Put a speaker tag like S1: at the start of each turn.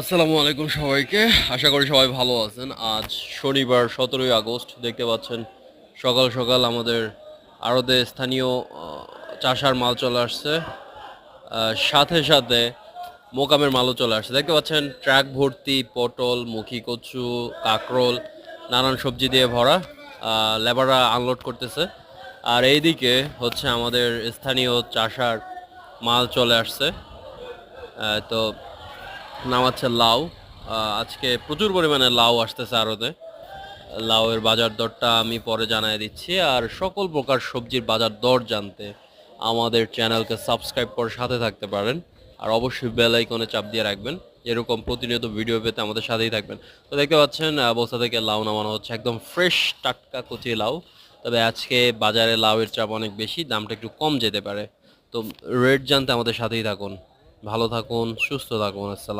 S1: আসসালামু আলাইকুম সবাইকে। আশা করি সবাই ভালো আছেন। আজ শনিবার ১৭ই আগস্ট। দেখতে পাচ্ছেন সকাল সকাল আমাদের আড়তে স্থানীয় চাষার মাল চলে আসছে। সাথে সাথে মোকামের মালও চলে আসছে। দেখতে পাচ্ছেন ট্রাক ভর্তি পটল, মুখী কচু, কাঁকরোল, নানান সবজি দিয়ে ভরা। লেবাররা আনলোড করতেছে। আর এইদিকে হচ্ছে আমাদের স্থানীয় চাষার মাল চলে আসছে। তো নামাচ্ছে লাউ। আজকে প্রচুর পরিমাণে লাউ আসতেছে আড়তে। লাউয়ের বাজার দরটা আমি পরে জানাই দিচ্ছি। আর সকল প্রকার সবজির বাজার দর জানতে আমাদের চ্যানেলকে সাবস্ক্রাইব করে সাথে থাকতে পারেন। আর অবশ্যই বেল আইকনে চাপ দিয়ে রাখবেন, এরকম প্রতিনিয়ত ভিডিও পেতে আমাদের সাথেই থাকবেন। তো দেখতে পাচ্ছেন বস্তা থেকে লাউ নামানো হচ্ছে, একদম ফ্রেশ টাটকা কচি লাউ। তবে আজকে বাজারে লাউয়ের চাপ অনেক বেশি, দামটা একটু কম যেতে পারে। তো রেট জানতে আমাদের সাথেই থাকুন। ভালো থাকুন, সুস্থ থাকুন। আসসালাম।